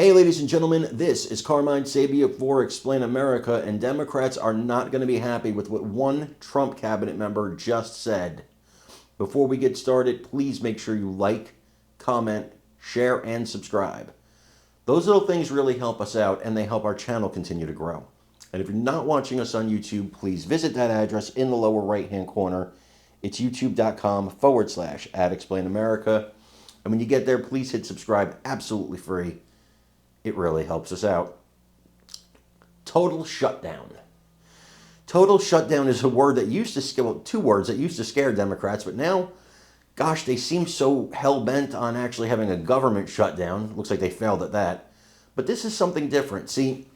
Hey, ladies and gentlemen, this is Carmine Sabia for Explain America, and Democrats are not going to be happy with what one Trump cabinet member just said. Before we get started, please make sure you like, comment, share, and subscribe. Those little things really help us out, and they help our channel continue to grow. And if you're not watching us on YouTube, please visit that address in the lower right-hand corner. It's youtube.com/@ExplainAmerica. And when you get there, please hit subscribe, absolutely free. It really helps us out. Total shutdown. Total shutdown is a word that used to scare, two words that used to scare Democrats, but now, gosh, they seem so hell-bent on actually having a government shutdown. Looks like they failed at that. But this is something different. See,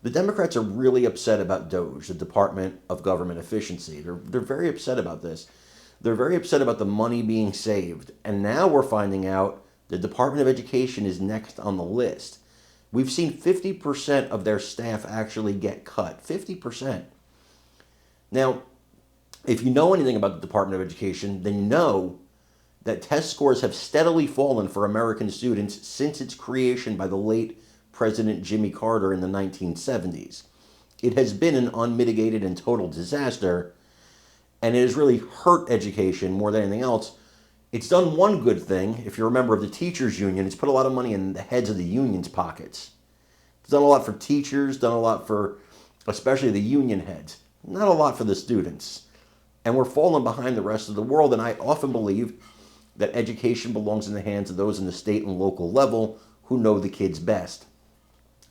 the Democrats are really upset about DOGE, the Department of Government Efficiency. They're very upset about this. They're very upset about the money being saved. And now we're finding out the Department of Education is next on the list. We've seen 50% of their staff actually get cut. 50%. Now, if you know anything about the Department of Education, then you know that test scores have steadily fallen for American students since its creation by the late President Jimmy Carter in the 1970s. It has been an unmitigated and total disaster, and it has really hurt education more than anything else. It's done one good thing. If you're a member of the teachers union, it's put a lot of money in the heads of the union's pockets. It's done a lot for teachers, done a lot for especially the union heads. Not a lot for the students. And we're falling behind the rest of the world, and I often believe that education belongs in the hands of those in the state and local level who know the kids best.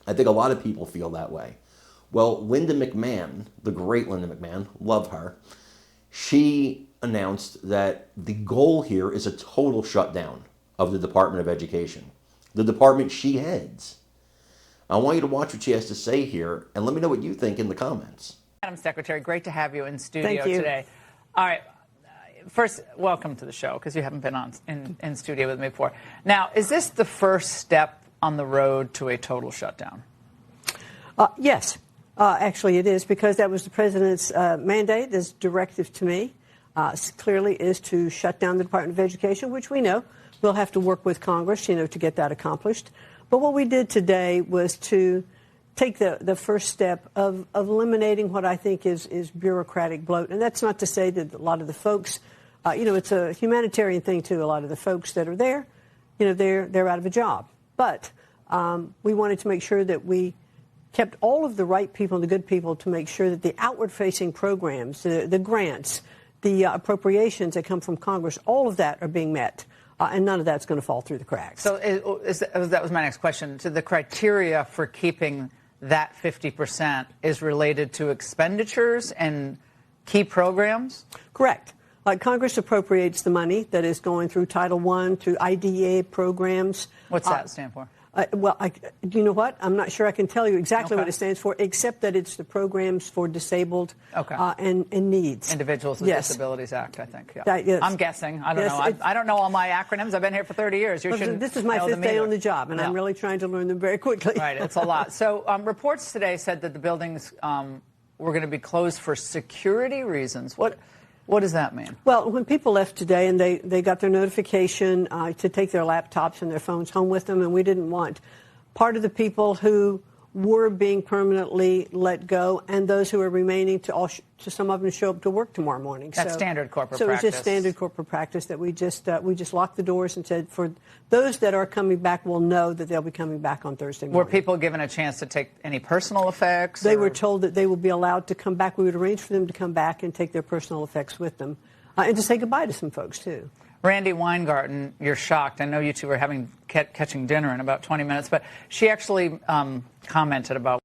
I think a lot of people feel that way. Well, Linda McMahon, the great Linda McMahon, love her, she announced that the goal here is a total shutdown of the Department of Education, the department she heads. I want you to watch what she has to say here, and let me know what you think in the comments. Madam Secretary, great to have you in studio today. All right. First, welcome to the show, because you haven't been in studio with me before. Now, is this the first step on the road to a total shutdown? Yes. Actually, it is, because that was the president's mandate, his directive to me. Clearly is to shut down the Department of Education, which we know we'll have to work with Congress, to get that accomplished. But what we did today was to take the first step of eliminating what I think is bureaucratic bloat. And that's not to say that a lot of the folks, it's a humanitarian thing, too. A lot of the folks that are there, they're out of a job. But we wanted to make sure that we kept all of the right people and the good people to make sure that the outward-facing programs, the grants, the appropriations that come from Congress, all of that are being met, and none of that's going to fall through the cracks. So that was my next question. So the criteria for keeping that 50% is related to expenditures and key programs? Correct. Congress appropriates the money that is going through Title I, through IDEA programs. What's that stand for? You know what? I'm not sure I can tell you exactly what it stands for, except that it's the programs for disabled and needs. Individuals with Disabilities Act, I think. Yeah. Yes. I'm guessing. I don't know. I don't know all my acronyms. I've been here for 30 years. This is my fifth day on the job, and I'm really trying to learn them very quickly. Right. It's a lot. So reports today said that the buildings were going to be closed for security reasons. What does that mean? Well, when people left today and they got their notification to take their laptops and their phones home with them, and we didn't want part of the people who were being permanently let go and those who are remaining to some of them show up to work tomorrow morning. That's standard corporate practice. So it's just standard corporate practice that we just locked the doors and said for those that are coming back will know that they'll be coming back on Thursday morning. Were people given a chance to take any personal effects? They were told that they will be allowed to come back. We would arrange for them to come back and take their personal effects with them and to say goodbye to some folks, too. Randi Weingarten, you're shocked. I know you two are catching dinner in about 20 minutes, but she actually commented about